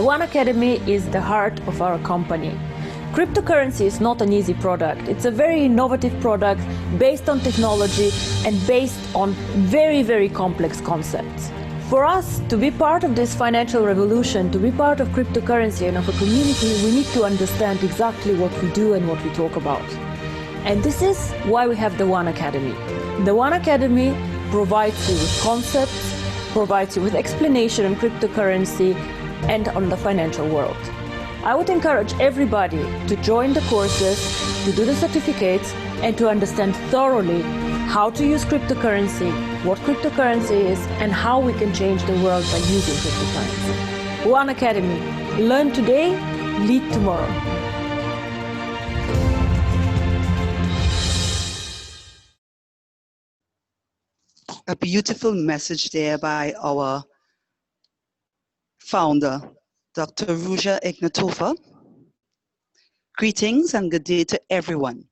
OneAcademy is the heart of our company. Cryptocurrency is not an easy product. It's a very innovative product based on technology and based on very, very complex concepts. For us to be part of this financial revolution, to be part of cryptocurrency and of a community, we need to understand exactly what we do and what we talk about. And this is why we have the OneAcademy. The OneAcademy provides you with concepts, provides you with explanation on cryptocurrency and on the financial world. I would encourage everybody to join the courses, to do the certificates, and to understand thoroughly how to use cryptocurrency, what cryptocurrency is, and how we can change the world by using cryptocurrency. OneAcademy. Learn today, lead tomorrow. A beautiful message there by our founder, Dr. Ruja Ignatova. Greetings and good day to everyone.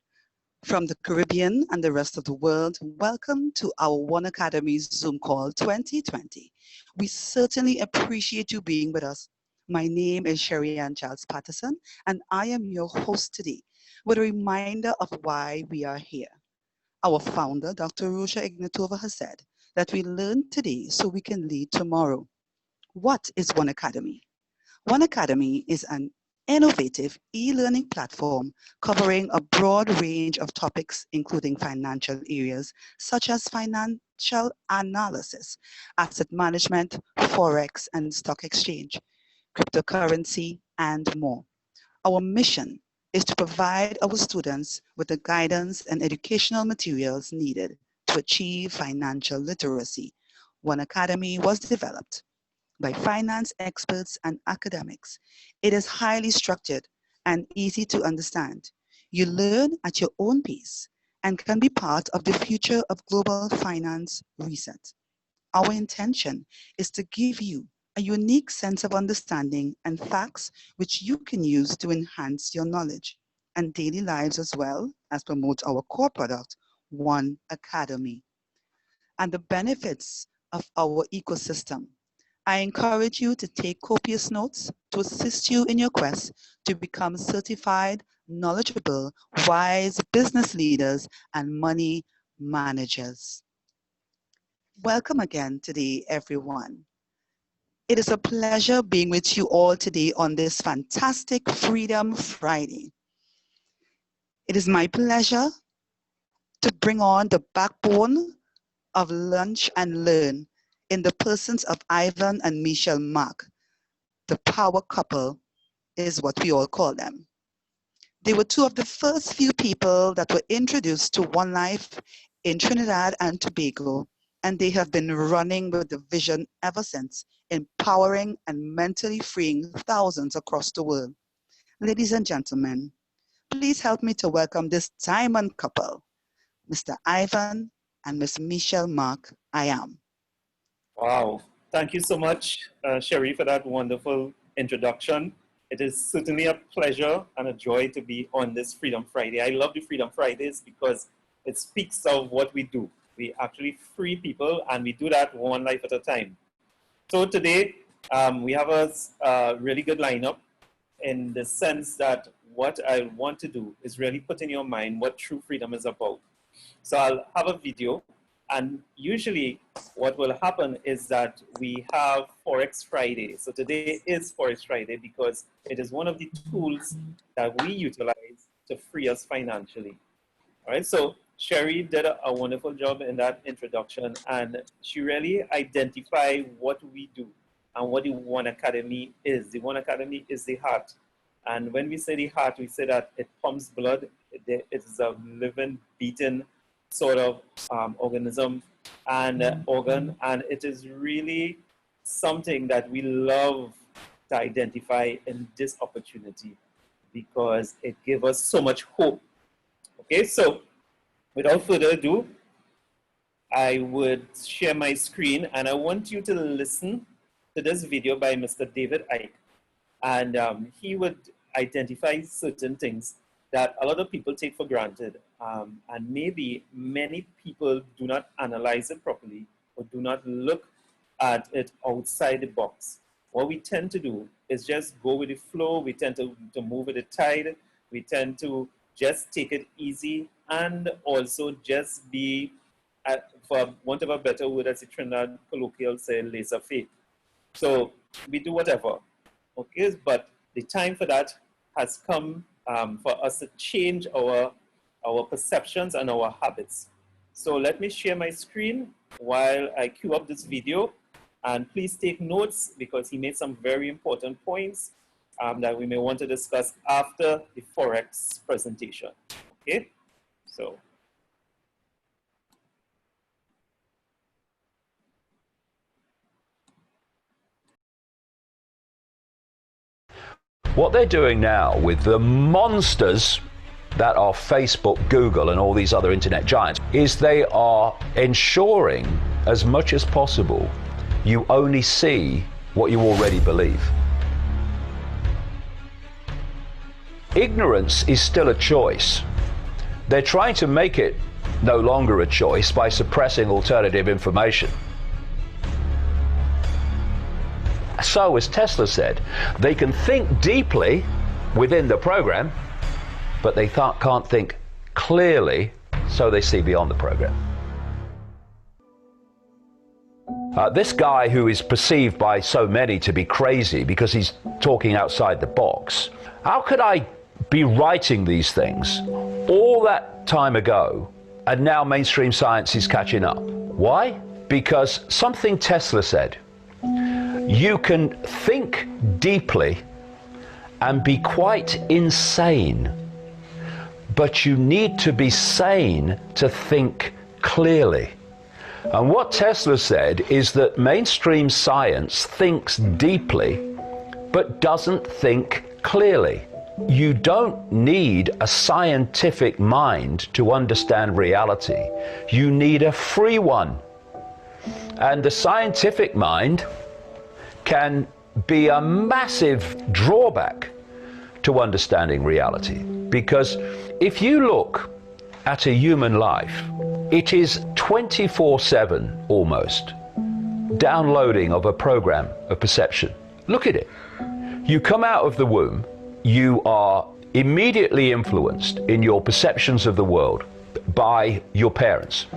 From the Caribbean and the rest of the world, welcome to our OneAcademy Zoom call 2020. We certainly appreciate you being with us. My name is Sherryann Charles-Patt, and I am your host today with a reminder of why we are here. Our founder, Dr. Ruja Ignatova, has said that we learn today so we can lead tomorrow. What is OneAcademy? OneAcademy is an innovative e-learning platform covering a broad range of topics, including financial areas such as financial analysis, asset management, forex and stock exchange, cryptocurrency, and more. Our mission is to provide our students with the guidance and educational materials needed to achieve financial literacy. OneAcademy was developed by finance experts and academics. It is highly structured and easy to understand. You learn at your own pace and can be part of the future of global finance reset. Our intention is to give you a unique sense of understanding and facts which you can use to enhance your knowledge and daily lives as well as promote our core product, OneAcademy, and the benefits of our ecosystem. I encourage you to take copious notes to assist you in your quest to become certified, knowledgeable, wise business leaders and money managers. Welcome again today, everyone. It is a pleasure being with you all today on this fantastic Freedom Friday. It is my pleasure to bring on the backbone of Lunch and Learn in the persons of Ivan and Michelle Mark. The power couple is what we all call them. They were two of the first few people that were introduced to One Life in Trinidad and Tobago, and they have been running with the vision ever since, empowering and mentally freeing thousands across the world. Ladies and gentlemen, please help me to welcome this diamond couple, Mr. Ivan and Miss Michelle Mark. I am. Wow, thank you so much, Sherry, for that wonderful introduction. It is certainly a pleasure and a joy to be on this Freedom Friday. I love the Freedom Fridays because it speaks of what we do. We actually free people, and we do that one life at a time. So today, we have a really good lineup in the sense that what I want to do is really put in your mind what true freedom is about. So I'll have a video. And usually what will happen is that we have Forex Friday. So today is Forex Friday because it is one of the tools that we utilize to free us financially. All right, so Sherry did a wonderful job in that introduction, and she really identified what we do and what the OneAcademy is. The OneAcademy is the heart. And when we say the heart, we say that it pumps blood. It is a living, beating sort of organism and organ, and it is really something that we love to identify in this opportunity because it gives us so much hope. Okay, so without further ado, I would share my screen, and I want you to listen to this video by Mr. David Icke, and he would identify certain things that a lot of people take for granted, and maybe many people do not analyze it properly or do not look at it outside the box. what we tend to do is just go with the flow. We tend to move with the tide. We tend to just take it easy and also just be, for want of a better word, as the Trinidad colloquial say, laissez-faire. So we do whatever, okay? But the time for that has come for us to change our perceptions and our habits. So let me share my screen while I queue up this video. And please take notes because he made some very important points that we may want to discuss after the Forex presentation, okay? So. What they're doing now with the monsters that are Facebook, Google, and all these other internet giants is they are ensuring as much as possible you only see what you already believe. Ignorance is still a choice. They're trying to make it no longer a choice by suppressing alternative information. So, as Tesla said, they can think deeply within the program, but they can't think clearly, so they see beyond the program. This guy who is perceived by so many to be crazy because he's talking outside the box, how could I be writing these things all that time ago and now mainstream science is catching up? Why? Because something Tesla said. You can think deeply and be quite insane, but you need to be sane to think clearly. And what Tesla said is that mainstream science thinks deeply, but doesn't think clearly. You don't need a scientific mind to understand reality. You need a free one. And the scientific mind can be a massive drawback to understanding reality. Because if you look at a human life, it is 24/7 almost downloading of a program of perception. Look at it. You come out of the womb, you are immediately influenced in your perceptions of the world by your parents,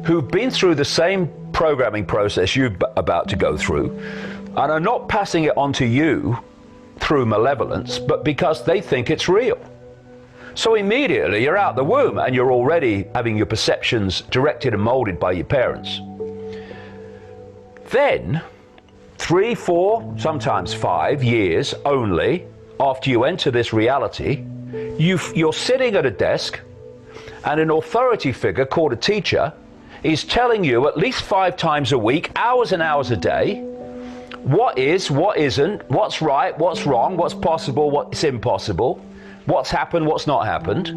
who've been through the same programming process you're about to go through, and are not passing it on to you through malevolence, but because they think it's real. So immediately you're out the womb and you're already having your perceptions directed and molded by your parents. Then, 3, 4, sometimes 5 years only after you enter this reality, you're sitting at a desk and an authority figure called a teacher is telling you at least 5 times a week, hours and hours a day, what is, what isn't, what's right, what's wrong, what's possible, what's impossible, what's happened, what's not happened.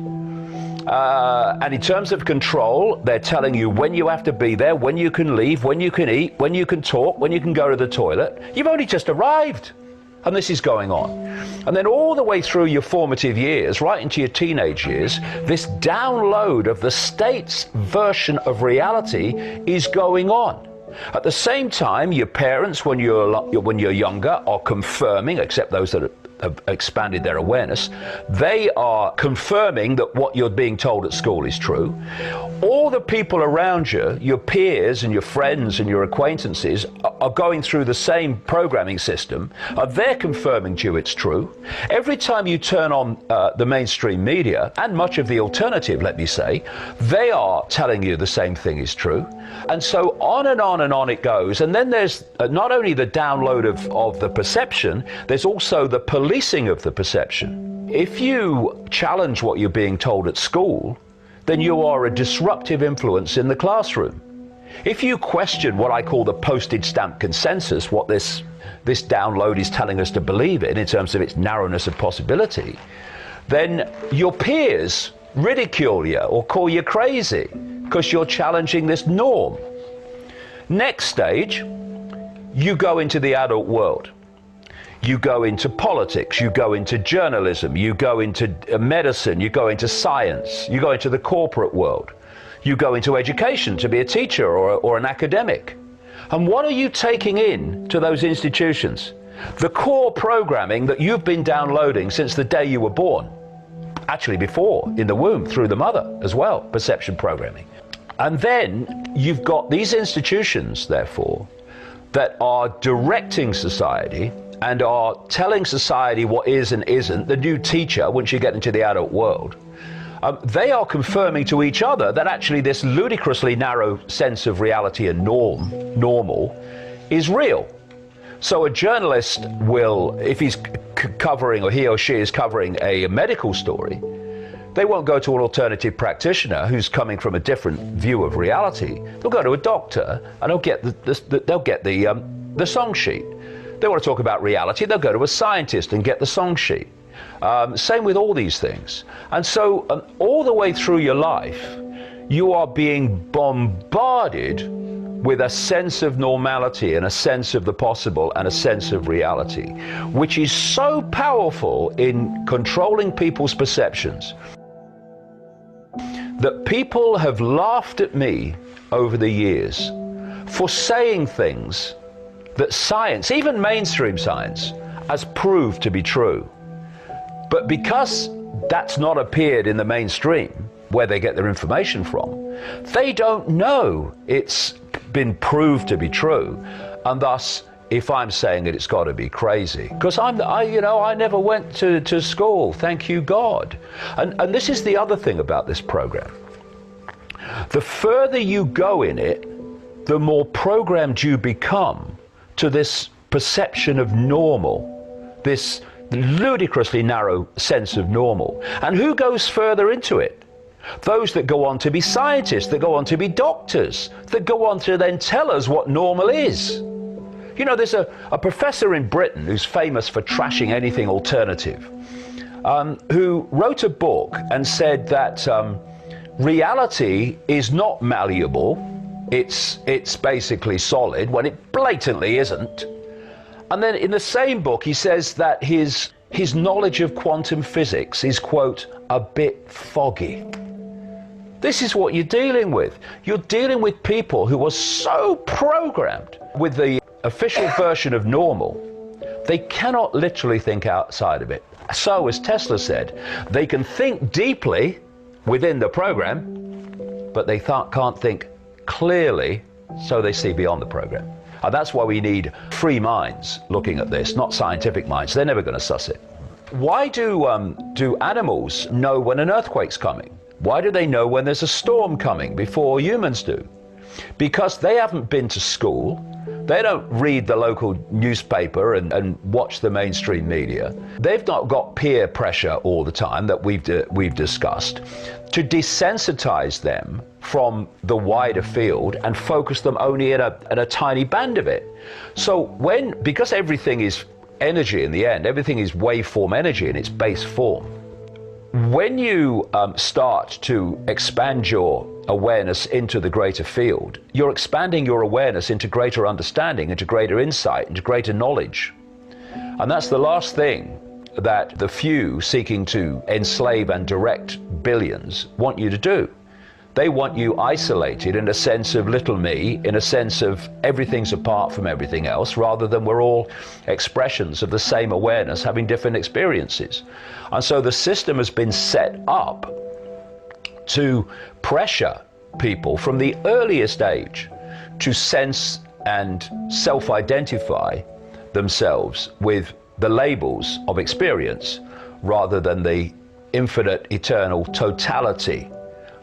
And in terms of control, they're telling you when you have to be there, when you can leave, when you can eat, when you can talk, when you can go to the toilet. You've only just arrived, and this is going on. And then all the way through your formative years, right into your teenage years, this download of the state's version of reality is going on. At the same time, your parents, when you're younger, are confirming, except those that have expanded their awareness, they are confirming that what you're being told at school is true. All the people around you, your peers and your friends and your acquaintances, are going through the same programming system. They're confirming to you it's true. Every time you turn on the mainstream media, and much of the alternative, let me say, they are telling you the same thing is true. And so on and on and on it goes. And then there's not only the download of the perception, there's also the policing of the perception. If you challenge what you're being told at school, then you are a disruptive influence in the classroom. If you question what I call the postage stamp consensus, what this download is telling us to believe in terms of its narrowness of possibility, then your peers ridicule you or call you crazy because you're challenging this norm. Next stage, you go into the adult world. You go into politics, you go into journalism, you go into medicine, you go into science, you go into the corporate world, you go into education to be a teacher or an academic. And what are you taking in to those institutions? The core programming that you've been downloading since the day you were born. Actually before, in the womb, through the mother as well, perception programming. And then you've got these institutions, therefore, that are directing society and are telling society what is and isn't. The new teacher, once you get into the adult world, they are confirming to each other that actually this ludicrously narrow sense of reality and normal, is real. So a journalist will, if he's covering, or he or she is covering a medical story, they won't go to an alternative practitioner who's coming from a different view of reality. They'll go to a doctor and they'll get the song sheet. They want to talk about reality, they'll go to a scientist and get the song sheet. Same with all these things. And so all the way through your life, you are being bombarded with a sense of normality and a sense of the possible and a sense of reality, which is so powerful in controlling people's perceptions that people have laughed at me over the years for saying things that science, even mainstream science, has proved to be true. But because that's not appeared in the mainstream, where they get their information from, they don't know it's been proved to be true, and thus, if I'm saying it, it's got to be crazy. Because I never went to school, thank you God. And this is the other thing about this program. The further you go in it, the more programmed you become to this perception of normal, this ludicrously narrow sense of normal. And who goes further into it? Those that go on to be scientists, that go on to be doctors, that go on to then tell us what normal is. You know, there's a professor in Britain who's famous for trashing anything alternative, who wrote a book and said that reality is not malleable, it's basically solid, when it blatantly isn't. And then in the same book he says that his knowledge of quantum physics is, quote, a bit foggy. This is what you're dealing with. You're dealing with people who are so programmed with the official version of normal, they cannot literally think outside of it. So, as Tesla said, they can think deeply within the program, but they can't think clearly, so they see beyond the program. And that's why we need free minds looking at this, not scientific minds. They're never going to suss it. Why do animals know when an earthquake's coming? Why do they know when there's a storm coming before humans do? Because they haven't been to school. They don't read the local newspaper and watch the mainstream media. They've not got peer pressure all the time that we've discussed to desensitize them from the wider field and focus them only in a tiny band of it. So because everything is energy in the end, everything is waveform energy in its base form. When you start to expand your awareness into the greater field, you're expanding your awareness into greater understanding, into greater insight, into greater knowledge. And that's the last thing that the few seeking to enslave and direct billions want you to do. They want you isolated in a sense of little me, in a sense of everything's apart from everything else, rather than we're all expressions of the same awareness having different experiences. And so the system has been set up to pressure people from the earliest age to sense and self-identify themselves with the labels of experience rather than the infinite, eternal totality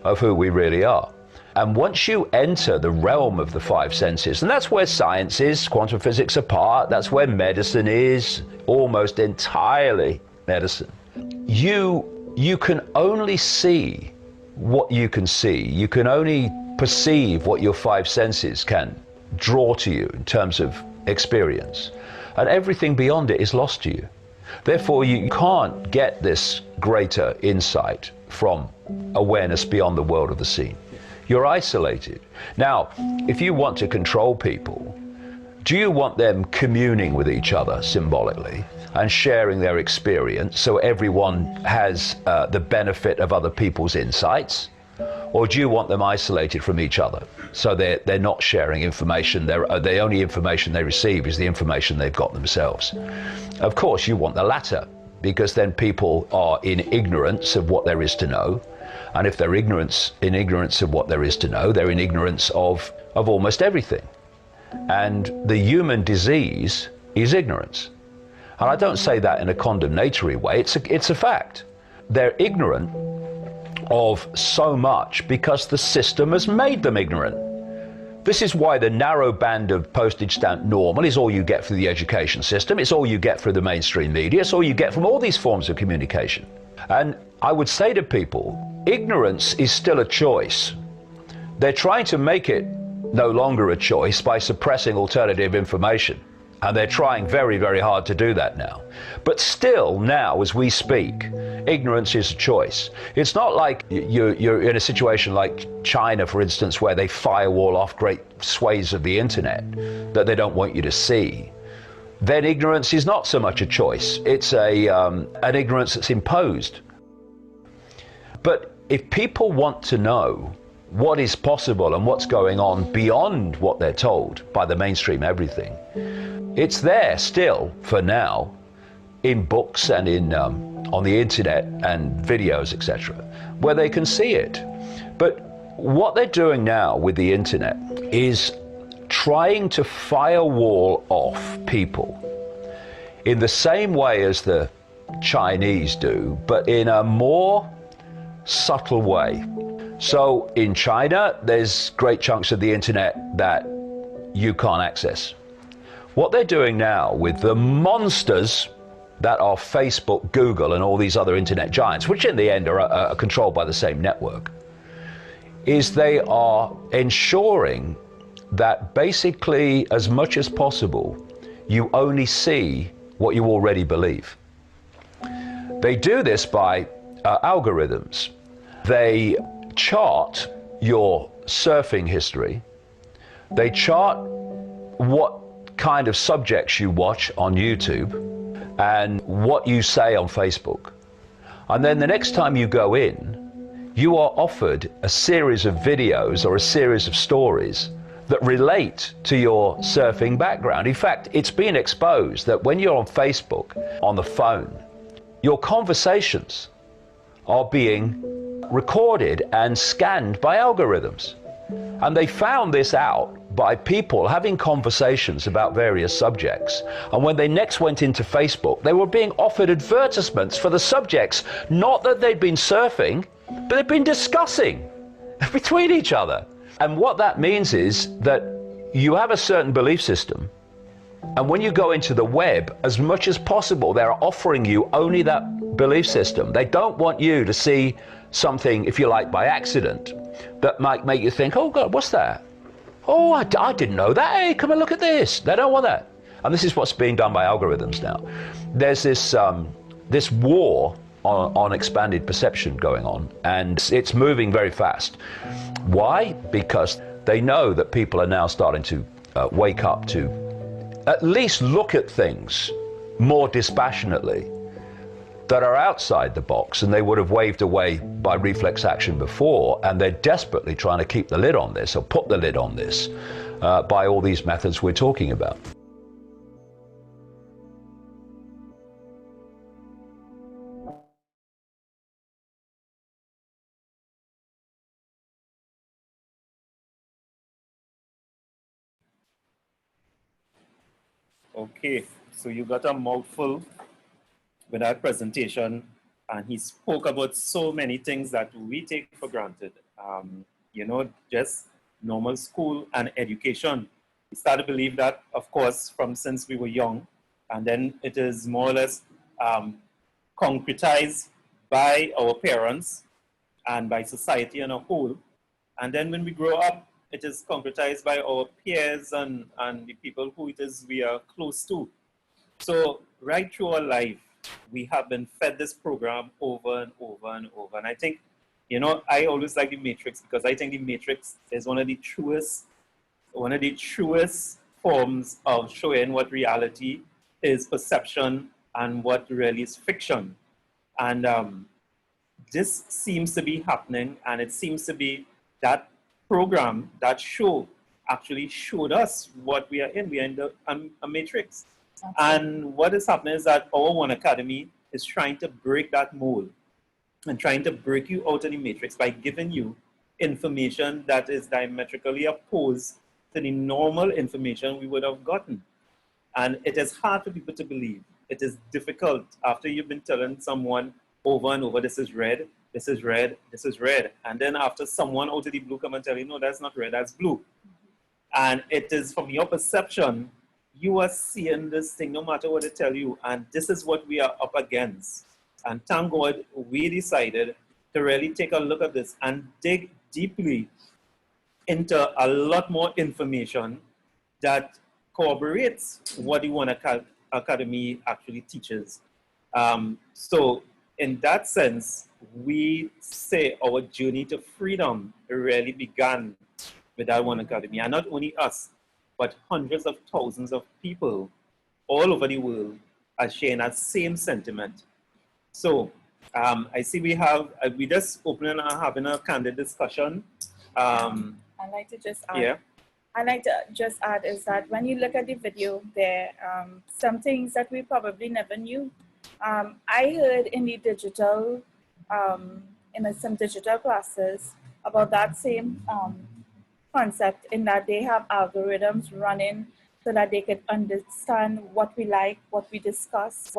of who we really are. And once you enter the realm of the five senses, and that's where science is, quantum physics apart, that's where medicine is, almost entirely medicine. You can only see what you can see. You can only perceive what your five senses can draw to you in terms of experience. And everything beyond it is lost to you. Therefore, you can't get this greater insight from awareness beyond the world of the seen. You're isolated. Now, if you want to control people, do you want them communing with each other symbolically and sharing their experience so everyone has the benefit of other people's insights? Or do you want them isolated from each other so they're not sharing information? The only information they receive is the information they've got themselves. Of course, you want the latter, because then people are in ignorance of what there is to know. And if they're in ignorance of what there is to know, they're in ignorance of almost everything. And the human disease is ignorance. And I don't say that in a condemnatory way, it's a fact. They're ignorant of so much because the system has made them ignorant. This is why the narrow band of postage stamp normal is all you get for the education system, it's all you get for the mainstream media, it's all you get from all these forms of communication. And I would say to people, ignorance is still a choice. They're trying to make it no longer a choice by suppressing alternative information. And they're trying very, very hard to do that now. But still now, as we speak, ignorance is a choice. It's not like you're in a situation like China, for instance, where they firewall off great swathes of the internet that they don't want you to see. Then ignorance is not so much a choice. It's an ignorance that's imposed. But if people want to know what is possible and what's going on beyond what they're told by the mainstream everything, it's there still for now in books and on the internet and videos, etc., where they can see it. But what they're doing now with the internet is trying to firewall off people in the same way as the Chinese do, but in a more subtle way. So in China, there's great chunks of the internet that you can't access. What they're doing now with the monsters that are Facebook, Google, and all these other internet giants, which in the end are controlled by the same network, is they are ensuring that basically, as much as possible, you only see what you already believe. They do this by algorithms. They chart your surfing history. They chart what kind of subjects you watch on YouTube and what you say on Facebook. And then the next time you go in, you are offered a series of videos or a series of stories that relate to your surfing background. In fact, it's been exposed that when you're on Facebook, on the phone, your conversations are being recorded and scanned by algorithms. And they found this out by people having conversations about various subjects. And when they next went into Facebook, they were being offered advertisements for the subjects, not that they'd been surfing, but they'd been discussing between each other. And what that means is that you have a certain belief system, and when you go into the web, as much as possible, they're offering you only that belief system. They don't want you to see something, if you like, by accident, that might make you think, oh God, what's that? Oh, I didn't know that. Hey, come and look at this. They don't want that. And this is what's being done by algorithms now. There's this war on expanded perception going on, and it's moving very fast. Why? Because they know that people are now starting to wake up to at least look at things more dispassionately that are outside the box, and they would have waved away by reflex action before, and they're desperately trying to keep the lid on this, or put the lid on this, by all these methods we're talking about. Okay, so you got a mouthful with that presentation, and he spoke about so many things that we take for granted. You know, just normal school and education. We start to believe that, of course, from since we were young, and then it is more or less concretized by our parents and by society on a whole. And then when we grow up, it is concretized by our peers and the people who it is we are close to. So right through our life, we have been fed this program over and over and over. And I think, you know, I always like the Matrix, because I think the Matrix is one of the truest forms of showing what reality is perception and what really is fiction. And this seems to be happening, and it seems to be that program, that show, actually showed us what we are in. We are in a matrix. And what is happening is that our OneAcademy is trying to break that mold and trying to break you out of the matrix by giving you information that is diametrically opposed to the normal information we would have gotten. And it is hard for people to believe. It is difficult after you've been telling someone over and over, this is red, this is red, this is red. And then after someone out of the blue come and tell you, no, that's not red, that's blue. And it is from your perception, you are seeing this thing no matter what they tell you. And this is what we are up against. And thank God we decided to really take a look at this and dig deeply into a lot more information that corroborates what the OneAcademy actually teaches. So in that sense, we say our journey to freedom really began with our OneAcademy. And not only us, but hundreds of thousands of people all over the world are sharing that same sentiment. So I see we just opening and having a candid discussion. I'd like to just add. Yeah. I'd like to just add is that when you look at the video, there some things that we probably never knew. I heard in the digital, in some digital classes about that same concept, in that they have algorithms running so that they could understand what we like, what we discuss,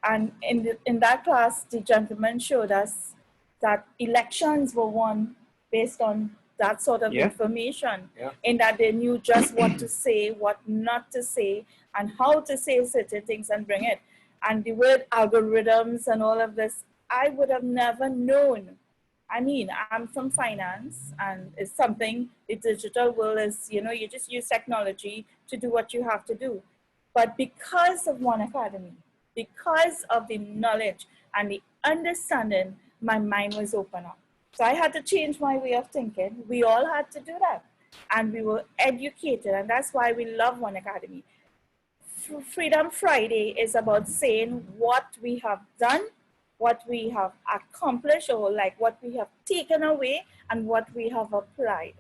and in that class, the gentleman showed us that elections were won based on that sort of information, in that they knew just what to say, what not to say, and how to say certain things and bring it. And the word algorithms and all of this, I would have never known. I mean, I'm from finance, and it's something, the digital world is, you know, you just use technology to do what you have to do. But because of OneAcademy, because of the knowledge and the understanding, my mind was open up. So I had to change my way of thinking. We all had to do that. And we were educated, and that's why we love OneAcademy. Freedom Friday is about saying what we have done, what we have accomplished, or like what we have taken away and what we have applied.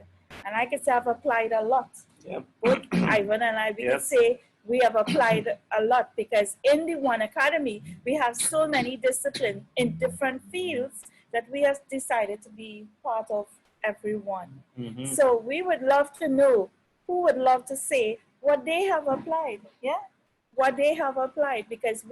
And I could say I've applied a lot. Yeah. Both Ivan and I, we could say we have applied a lot, because in the OneAcademy, we have so many disciplines in different fields that we have decided to be part of everyone. Mm-hmm. So we would love to know who would love to say what they have applied, what they have applied, because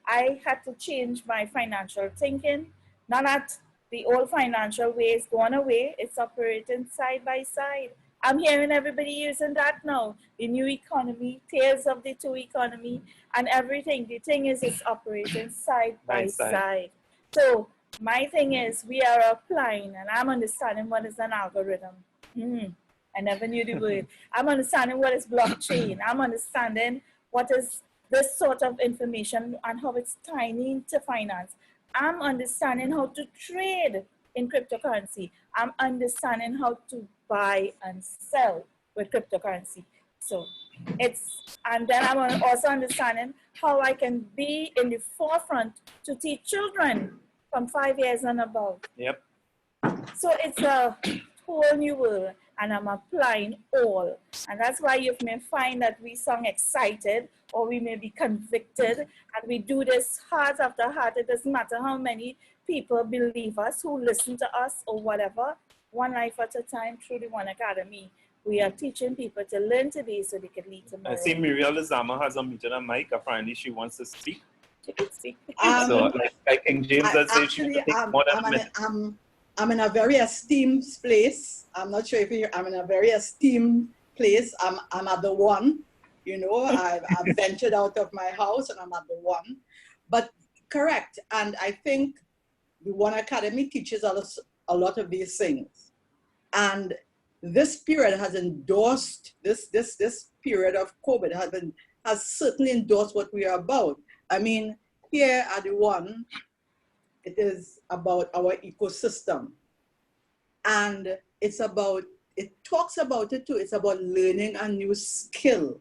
I had to change my financial thinking. Not that the old financial way is gone away, it's operating side by side. I'm hearing everybody using that now, the new economy, tales of the two economy, and everything. The thing is, it's operating side by side. So my thing is, we are applying, and I'm understanding what is an algorithm. I never knew the word. I'm understanding what is blockchain. I'm understanding what is this sort of information and how it's tying into finance. I'm understanding how to trade in cryptocurrency. I'm understanding how to buy and sell with cryptocurrency. So and then I'm also understanding how I can be in the forefront to teach children from 5 years and above. Yep. So it's a whole new world, and I'm applying all. And that's why you may find that we sound excited, or we may be convicted, and we do this heart after heart. It doesn't matter how many people believe us, who listen to us, or whatever. One life at a time through the OneAcademy. We are teaching people to learn today so they can lead tomorrow. I see Muriel Lizama has unmuted her mic. Apparently she wants to speak. She can speak. So like King James, let's say she can take more than a minute. I'm in a very esteemed place. I'm not sure if I'm in a very esteemed place. I'm at the one, you know, I've ventured out of my house and I'm at the one. But correct, and I think the OneAcademy teaches us a lot of these things. And this period has endorsed, this period of COVID has certainly endorsed what we are about. I mean, here at the one, it is about our ecosystem. And it talks about it too. It's about learning a new skill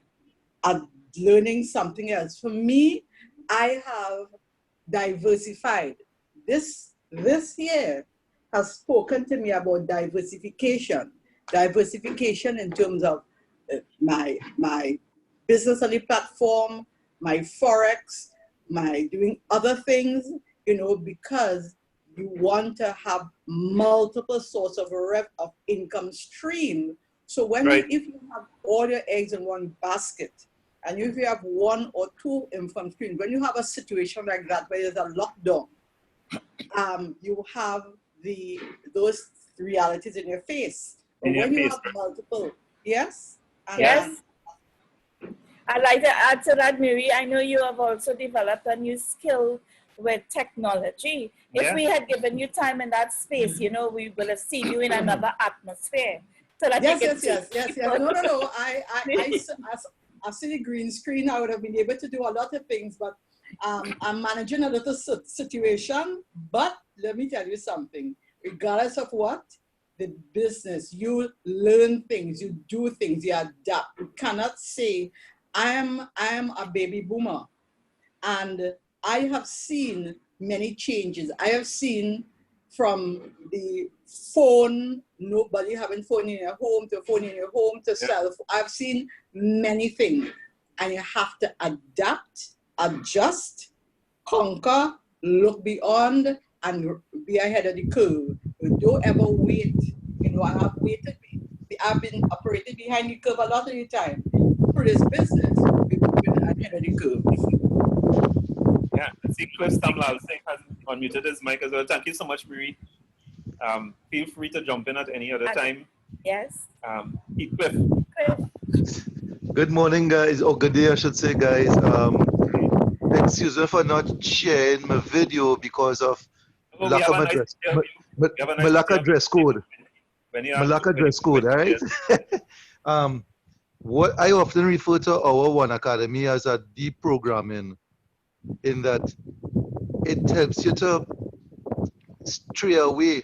and learning something else. For me, I have diversified. This this year has spoken to me about diversification. Diversification in terms of my business on the platform, my Forex, my doing other things, you know, because you want to have multiple sources of income stream. So when if you have all your eggs in one basket, and if you have one or two income streams, when you have a situation like that where there's a lockdown, you have those realities in your face. But when you have multiple, yes? Yes. I'd like to add to that, Mary. I know you have also developed a new skill with technology. If we had given you time in that space, you know, we will have seen you in another atmosphere. So that yes. No. I see the green screen. I would have been able to do a lot of things, but I'm managing a little situation. But let me tell you something. Regardless of what, the business, you learn things, you do things, you adapt. You cannot say, I am a baby boomer, and I have seen many changes. I have seen from the phone, nobody having phone in your home, to phone in your home, to cell phone. I've seen many things, and you have to adapt, adjust, conquer, look beyond, and be ahead of the curve. You don't ever wait. You know, I've been operating behind the curve a lot of the time. For this business, we've been ahead of the curve. Yeah, I see Heathcliffe Samlalsingh has unmuted his mic as well. Thank you so much, Marie. Feel free to jump in at any other time. Yes. Heathcliff. Good morning, guys, or good day, I should say, guys. Excuse me for not sharing my video because of lack of dress. My lack of dress code. My lack of dress code, all right? What I often refer to our OneAcademy as a deep programming, in that it helps you to stray away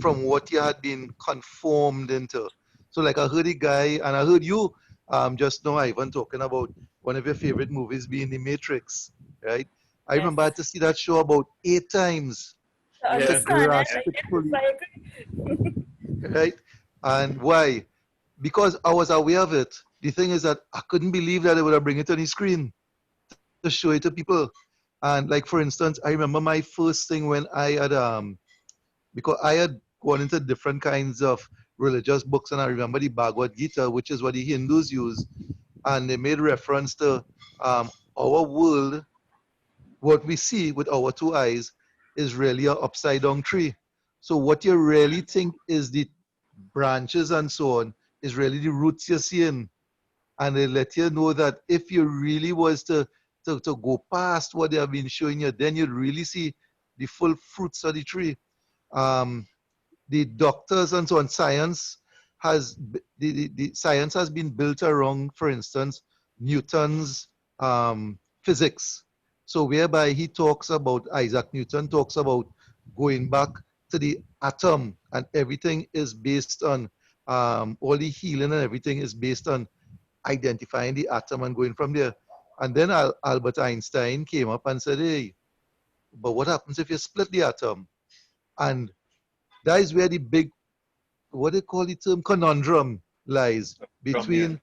from what you had been conformed into. So like I heard a guy, and I heard you just now, Ivan, talking about one of your favorite movies being The Matrix, right? I remember I had to see that show about 8 times to grasp it fully. Right? And why? Because I was aware of it. The thing is that I couldn't believe that they would have bring it on the screen to show it to people. And like, for instance, I remember my first thing when I had, because I had gone into different kinds of religious books, and I remember the Bhagavad Gita, which is what the Hindus use, and they made reference to our world, what we see with our 2 eyes is really an upside down tree. So what you really think is the branches and so on is really the roots you're seeing. And they let you know that if you really was to go past what they have been showing you, then you'd really see the full fruits of the tree. The doctors and so on, science has, the science has been built around, for instance, Newton's physics. So whereby he talks about, Isaac Newton talks about going back to the atom, and everything is based on, all the healing and everything is based on identifying the atom and going from there. And then Albert Einstein came up and said, hey, but what happens if you split the atom? And that is where the big, what they call the term, conundrum lies between,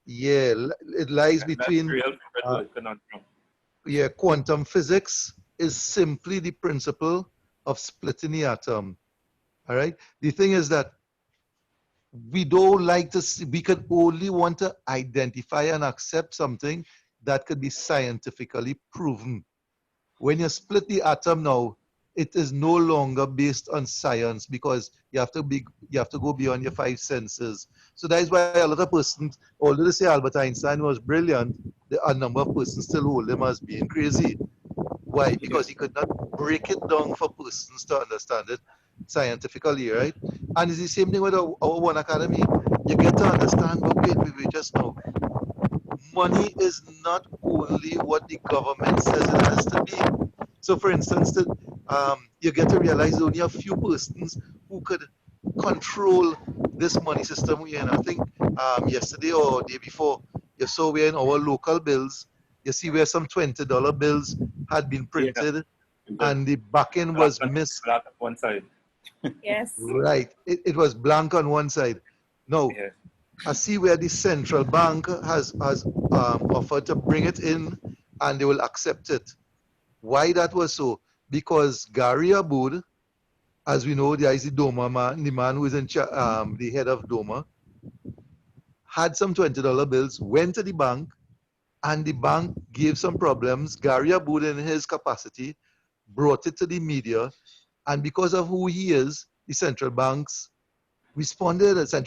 it lies between, quantum physics is simply the principle of splitting the atom. All right. The thing is that we don't like to see, we could only want to identify and accept something that could be scientifically proven. When you split the atom now, it is no longer based on science, because you have to go beyond your 5 senses. So that is why a lot of persons, although they say Albert Einstein was brilliant, a number of persons still hold him as being crazy. Why? Because he could not break it down for persons to understand it scientifically, right? And it's the same thing with our OneAcademy. You get to understand, but wait, just now. Money is not only what the government says it has to be. So for instance, you get to realize only a few persons who could control this money system. And I think yesterday or day before, you saw where in our local bills, you see where some $20 bills had been printed and the back end was missed. Black on one side. Yes. Right. It was blank on one side. No. Yeah. I see where the central bank has offered to bring it in and they will accept it. Why that was so? Because Gary Aboud, as we know, the IC Doma man, the man who is the head of Doma, had some $20 bills, went to the bank, and the bank gave some problems. Gary Aboud, in his capacity, brought it to the media, and because of who he is, the central banks responded and said,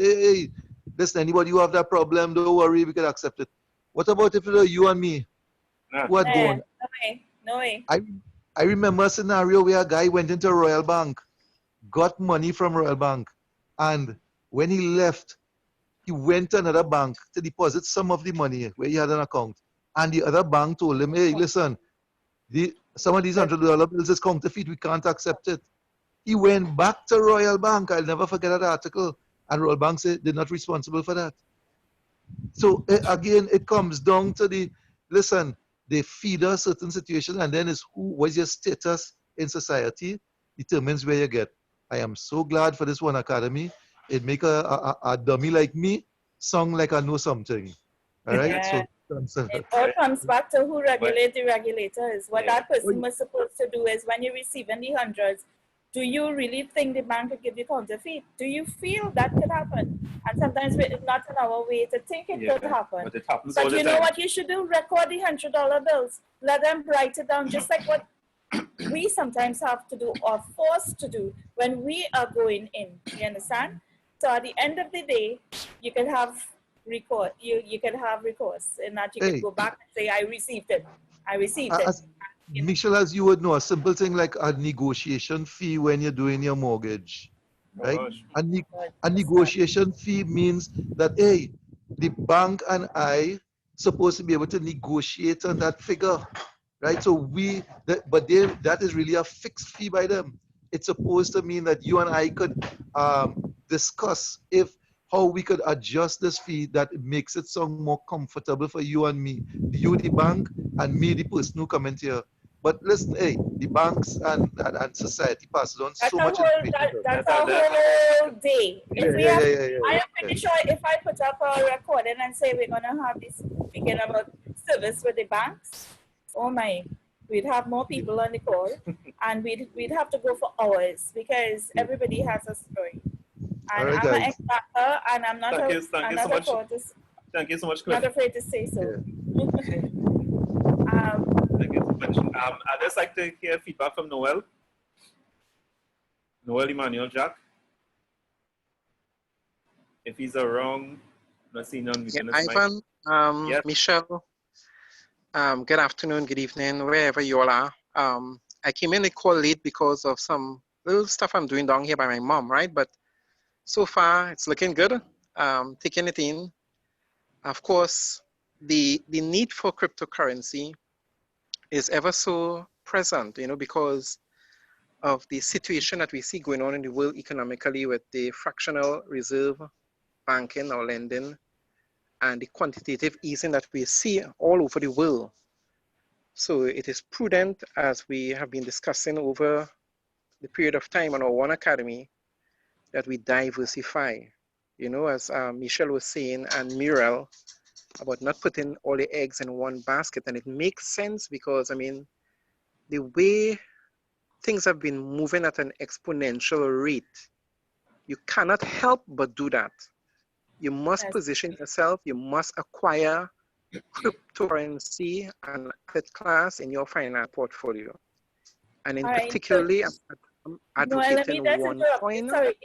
hey, listen, anybody who have that problem, don't worry, we can accept it. What about if it were you and me? Who had gone? No way. I remember a scenario where a guy went into Royal Bank, got money from Royal Bank, and when he left, he went to another bank to deposit some of the money where he had an account. And the other bank told him, hey, listen, some of these $100 bills is counterfeit, we can't accept it. He went back to Royal Bank. I'll never forget that article. And Royal Bank said they're not responsible for that. So again, it comes down to listen, they feed us certain situations, and then it's what's your status in society determines where you get. I am so glad for this OneAcademy. It make a dummy like me sound like I know something. All right? Yeah. So, it all comes back to who regulates the regulators. What that person was supposed to do is when you're receiving the hundreds, do you really think the bank could give you counterfeit? Do you feel that could happen? And sometimes it's not in our way to think it could happen. But it happens But all the you know time. what you should do? Record the $100 bills. Let them write it down, just like what we sometimes have to do or forced to do when we are going in. You understand? So at the end of the day, you can have recourse. You can have recourse, and that you can go back and say, "I received it. I received it." Michelle, as you would know, a simple thing like a negotiation fee when you're doing your mortgage, right? A negotiation fee means that, hey, the bank and I supposed to be able to negotiate on that figure, right? So that is really a fixed fee by them. It's supposed to mean that you and I could discuss how we could adjust this fee that makes it sound more comfortable for you and me, you the bank and me the person who come into here. But listen, hey, the banks and society passes on so much information. That's a whole day. I am pretty sure if I put up a recording and say we're going to have this weekend about service with the banks, oh my, we'd have more people on the call and we'd have to go for hours because everybody has a story. And right, I'm an ex-banker and I'm not Thank you so much, Cliff. Not afraid to say so. Thank you so much. I'd just like to hear feedback from Noel. Noel, Emmanuel, Jack. If he's around, not seeing none. Ivan, Michelle, good afternoon, good evening, wherever you all are. I came in the call late because of some little stuff I'm doing down here by my mom, right? But so far, it's looking good. Taking it in. Of course, the need for cryptocurrency is ever so present, because of the situation that we see going on in the world economically with the fractional reserve banking or lending and the quantitative easing that we see all over the world. So it is prudent, as we have been discussing over the period of time on our OneAcademy, that we diversify, as Michelle was saying and Muriel, about not putting all the eggs in one basket. And it makes sense because, the way things have been moving at an exponential rate, you cannot help but do that. You must position yourself, you must acquire cryptocurrency and asset class in your finance portfolio. And in particularly, I'm advocating one point. Sorry,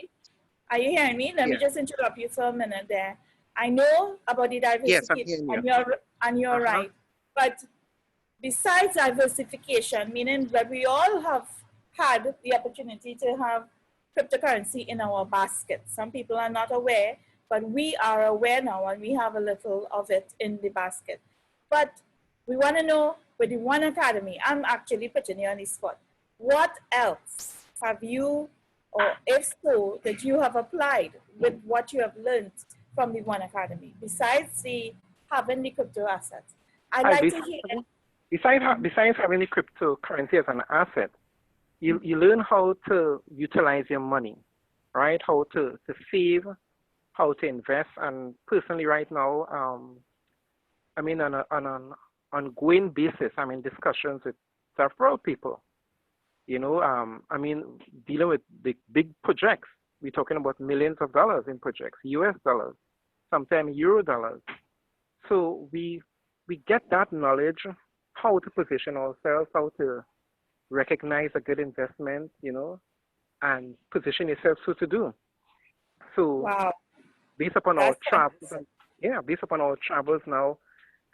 are you hearing me? Let me just interrupt you for a minute there. I know about the diversification, and you're right. But besides diversification, meaning that we all have had the opportunity to have cryptocurrency in our basket. Some people are not aware, but we are aware now, and we have a little of it in the basket. But we want to know, with the OneAcademy, I'm actually putting you on the spot. What else have you, or if so, that you have applied with what you have learned from the OneAcademy, besides having the crypto assets? I'd like to hear. besides having the cryptocurrency as an asset, you learn how to utilize your money, right? How to save, how to invest. And personally right now, I mean, on an ongoing basis, I'm in discussions with several people, you know, I mean, dealing with big projects. We're talking about millions of dollars in projects, US dollars, sometimes Euro dollars. So we get that knowledge, how to position ourselves, how to recognize a good investment, you know, and position yourself to do. So wow. based upon our travels, based upon our travels now,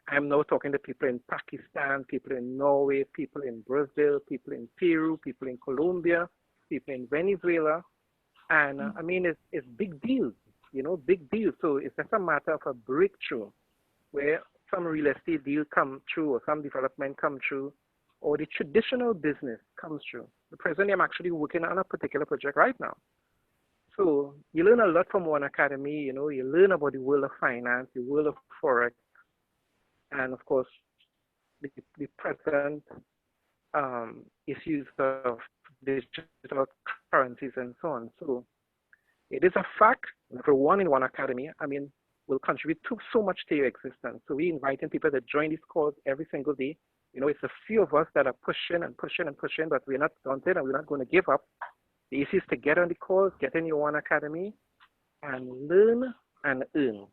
I'm now talking to people in Pakistan, people in Norway, people in Brazil, people in Peru, people in Colombia, people in Venezuela. And I mean, it's big deals, you know, big deals. So it's just a matter of a breakthrough where some real estate deal come through or some development come through or the traditional business comes through. Presently, I'm actually working on a particular project right now. So you learn a lot from OneAcademy, you know, you learn about the world of finance, the world of Forex, and of course, the present issues of digital currencies and so on. So it is a fact, everyone in OneAcademy, I mean, will contribute to so much to your existence. So we're inviting people to join these calls every single day. You know, it's a few of us that are pushing and pushing and pushing, but we're not daunted and we're not going to give up. The issue is to get on the calls, get in your OneAcademy, and learn and earn.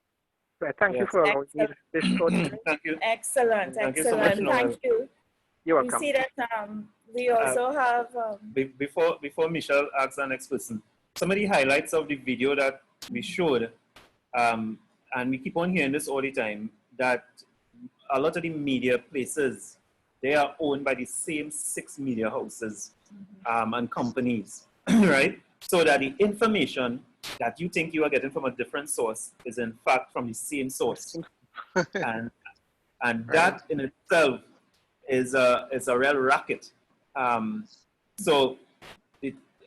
So I thank you for allowing me this short time. Thank you. Excellent, Thank you excellent. so much, Noel. Thank you. You're welcome. We see that we also have... Before Michelle asks the next person, some of the highlights of the video that we showed, and we keep on hearing this all the time, that a lot of the media places, they are owned by the same 6 media houses and companies, right? So that the information that you think you are getting from a different source is in fact from the same source. and that in itself is a real racket. So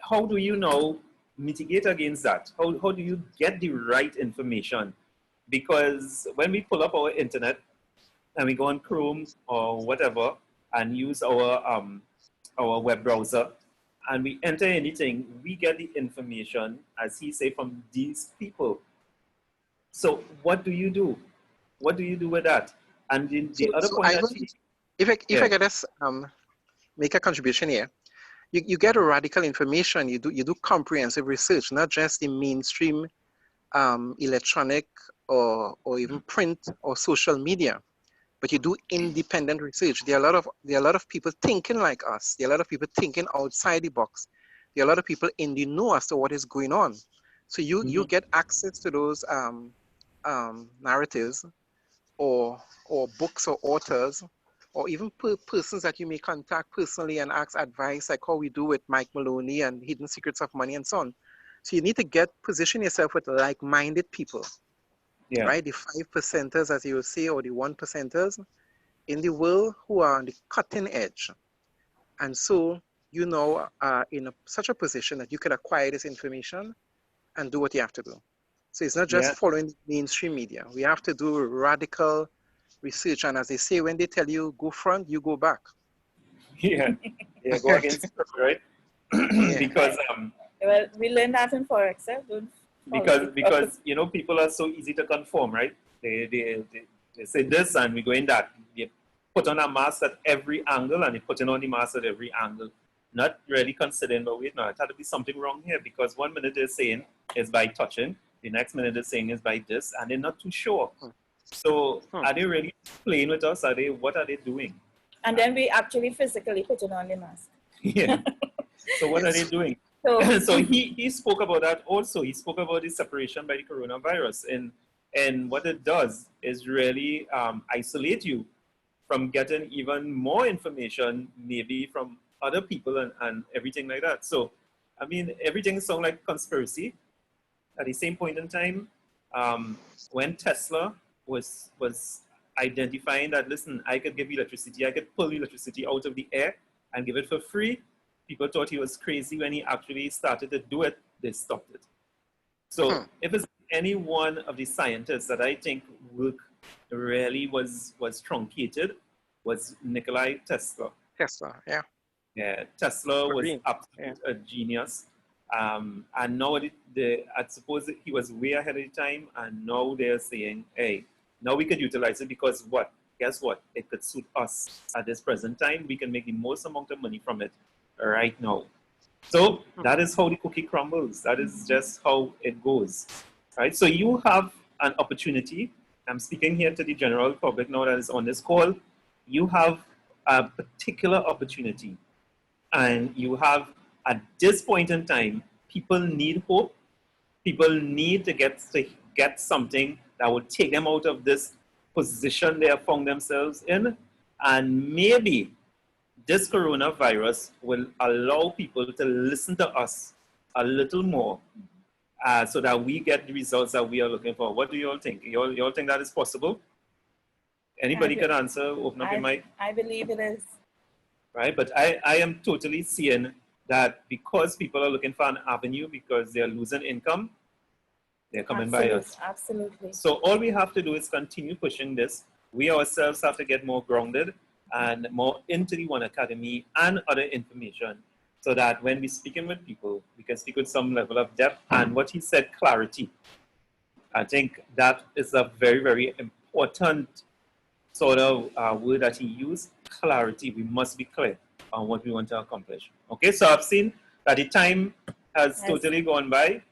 how do you now mitigate against that? How do you get the right information? Because when we pull up our internet and we go on Chrome or whatever and use our web browser and we enter anything, we get the information, as he said, from these people. So what do you do? What do you do with that? And the other point if I could just make a contribution here, you get a radical information. You do comprehensive research, not just the mainstream electronic or even print or social media, but you do independent research. There are a lot of people thinking like us. There are a lot of people thinking outside the box. There are a lot of people in the know as to what is going on. So you get access to those narratives or books or authors, or even persons that you may contact personally and ask advice, like how we do with Mike Maloney and Hidden Secrets of Money and so on. So you need to position yourself with like-minded people, right? The 5%ers, as you will say, or the 1%ers in the world who are on the cutting edge. And so you know in such a position that you can acquire this information and do what you have to do. So it's not just following the mainstream media. We have to do radical research, and as they say, when they tell you go front, you go back. Go against it, right? Because well, we learned that in Forex. Because you know, people are so easy to conform, right? They say this and we go in that. They put on a mask at every angle and they put on the mask at every angle, not really considering, but wait, no, it had to be something wrong here, because 1 minute they're saying is by touching, the next minute they're saying is by this, and they're not too sure. So are they really playing with us? What are they doing? And then we actually physically put on the mask. So what are they doing? So he spoke about that also. He spoke about the separation by the coronavirus. And what it does is really isolate you from getting even more information, maybe from other people and everything like that. So, I mean, everything sounds like conspiracy. At the same point in time, when Tesla was identifying that, listen, I could give electricity, I could pull electricity out of the air and give it for free, people thought he was crazy. When he actually started to do it, they stopped it. So if it's any one of the scientists that I think work really was truncated, was Nikola Tesla. Tesla, yeah. Yeah, Tesla was Marine, absolutely a genius. And now I suppose that he was way ahead of the time, and now they're saying, hey, now we could utilize it because what? Guess what? It could suit us at this present time. We can make the most amount of money from it right now. So that is how the cookie crumbles. That is just how it goes, right? So you have an opportunity. I'm speaking here to the general public now that is on this call. You have a particular opportunity, and you have, at this point in time, people need hope. People need to get something that will take them out of this position they have found themselves in, and maybe this coronavirus will allow people to listen to us a little more, so that we get the results that we are looking for. What do you all think? You all think that is possible? Anybody can answer, open up your mic. I believe it is. Right, but I am totally seeing that because people are looking for an avenue because they're losing income, they're coming by us. Absolutely. So all we have to do is continue pushing this. We ourselves have to get more grounded and more into the OneAcademy and other information, so that when we're speaking with people, we can speak with some level of depth. And what he said, clarity. I think that is a very, very important sort of word that he used, clarity. We must be clear on what we want to accomplish. Okay, so I've seen that the time has totally gone by.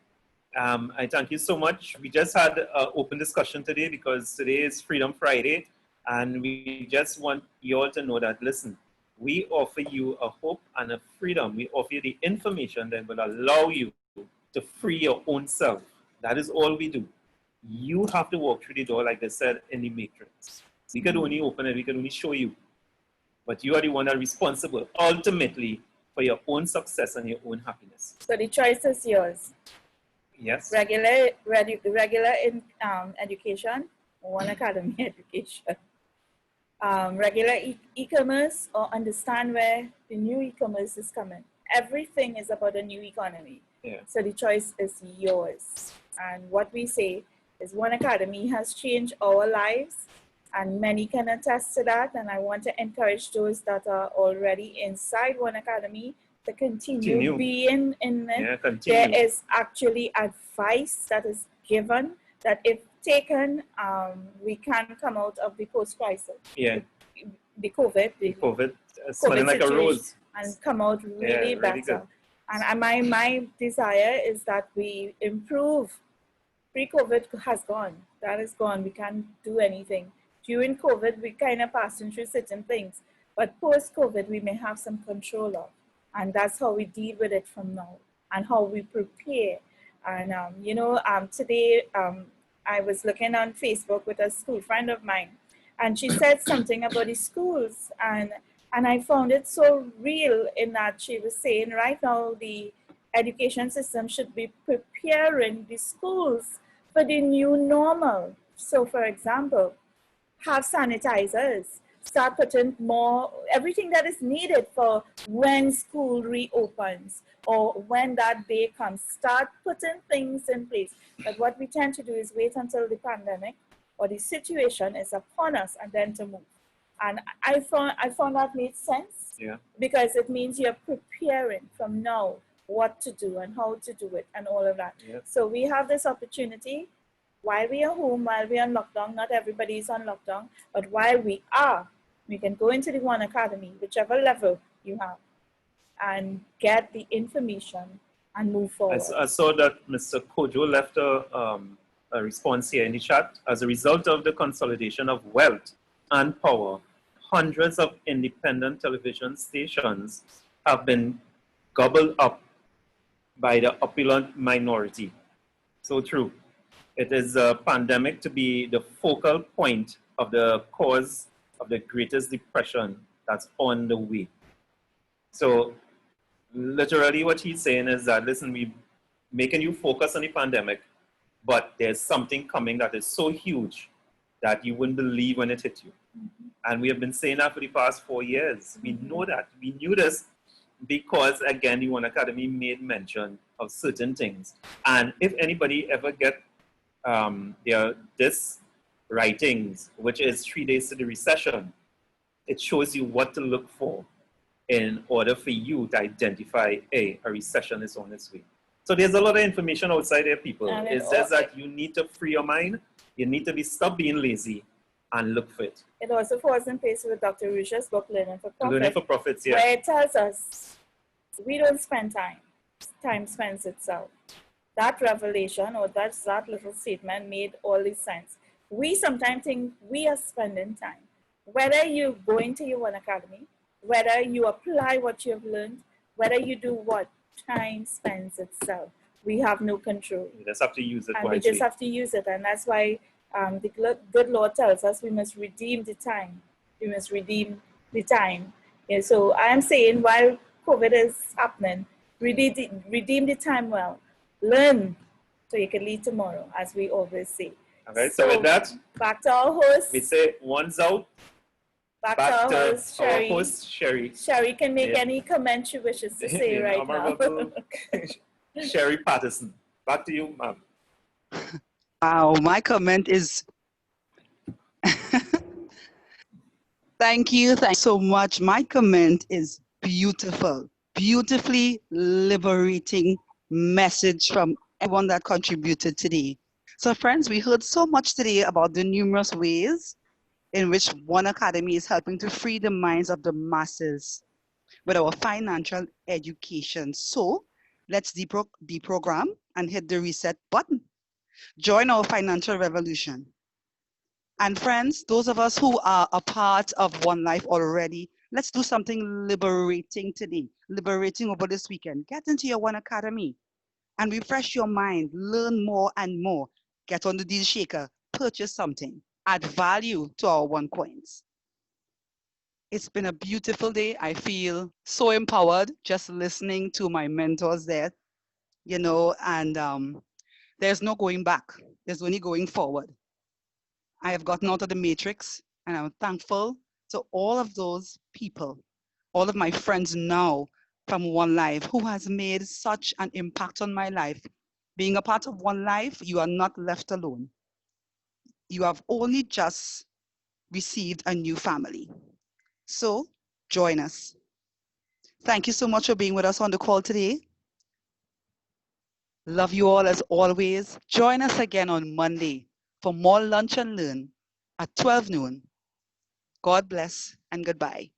I thank you so much. We just had an open discussion today because today is Freedom Friday, and we just want you all to know that, listen, we offer you a hope and a freedom. We offer you the information that will allow you to free your own self. That is all we do. You have to walk through the door, like they said in the Matrix. We could only open it, we could only show you. But you are the one that is responsible, ultimately, for your own success and your own happiness. So the choice is yours. Yes. Regular in education, OneAcademy education. Regular e-commerce, or understand where the new e-commerce is coming. Everything is about a new economy. Yeah. So the choice is yours. And what we say is OneAcademy has changed our lives, and many can attest to that. And I want to encourage those that are already inside OneAcademy to continue being in it. Yeah, continue. There is actually advice that is given that if taken, we can come out of the post-crisis. Yeah. The COVID smelling like a rose. And come out really better. And my desire is that we improve. Pre-COVID has gone. That is gone. We can't do anything. During COVID, we kind of passing through certain things. But post-COVID, we may have some control of. And that's how we deal with it from now, and how we prepare. And, today I was looking on Facebook with a school friend of mine, and she said something about the schools. And I found it so real, in that she was saying right now the education system should be preparing the schools for the new normal. So, for example, have sanitizers, start putting more, everything that is needed for when school reopens or when that day comes, start putting things in place. But what we tend to do is wait until the pandemic or the situation is upon us and then to move. And I found that made sense, because it means you're preparing from now what to do and how to do it and all of that. Yeah. So we have this opportunity while we are home, while we are on lockdown. Not everybody is on lockdown, but while we are, we can go into the OneAcademy, whichever level you have, and get the information and move forward. I saw that Mr. Kojo left a response here in the chat. As a result of the consolidation of wealth and power, hundreds of independent television stations have been gobbled up by the opulent minority. So true. It is a pandemic to be the focal point of the cause of the greatest depression that's on the way. So literally what he's saying is that, listen, we're making you focus on the pandemic, but there's something coming that is so huge that you wouldn't believe when it hit you. Mm-hmm. And we have been saying that for the past 4 years. Mm-hmm. We know that. We knew this because, again, the OneAcademy made mention of certain things. And if anybody ever get this writings, which is 3 days to the recession, it shows you what to look for in order for you to identify, a recession is on its way. So there's a lot of information outside there, people. It's just that you need to free your mind. You need to stop being lazy and look for it. It also falls in place with Dr. Risha's book, Learning for Profit. Learning for Profits, yeah. Where it tells us we don't spend time. Time spends itself. That revelation or that little statement made all the sense. We sometimes think we are spending time. Whether you go into your OneAcademy, whether you apply what you have learned, whether you do what, time spends itself. We have no control. We just have to use it and wisely. We just have to use it. And that's why the good Lord tells us we must redeem the time. We must redeem the time. Yeah, so I am saying while COVID is happening, redeem the time well. Learn so you can lead tomorrow, as we always say. All right, so with that, back to our host. We say one's out. Back to our host, Sherry. Our host, Sherry. Sherry can make any comment she wishes to say right now. Sherry Patterson. Back to you, ma'am. Wow, my comment is thank you so much. My comment is beautiful, beautifully liberating message from everyone that contributed today. So friends, we heard so much today about the numerous ways in which OneAcademy is helping to free the minds of the masses with our financial education. So let's deprogram and hit the reset button. Join our financial revolution. And friends, those of us who are a part of One Life already, let's do something liberating today, liberating over this weekend. Get into your OneAcademy and refresh your mind, learn more and more. Get on the deal shaker, purchase something, add value to our OneCoins. It's been a beautiful day. I feel so empowered just listening to my mentors there, you know, and there's no going back. There's only going forward. I have gotten out of the matrix and I'm thankful to all of those people, all of my friends now from One Life who has made such an impact on my life. Being a part of One Life, you are not left alone. You have only just received a new family. So join us. Thank you so much for being with us on the call today. Love you all as always. Join us again on Monday for more Lunch and Learn at 12 noon. God bless and goodbye.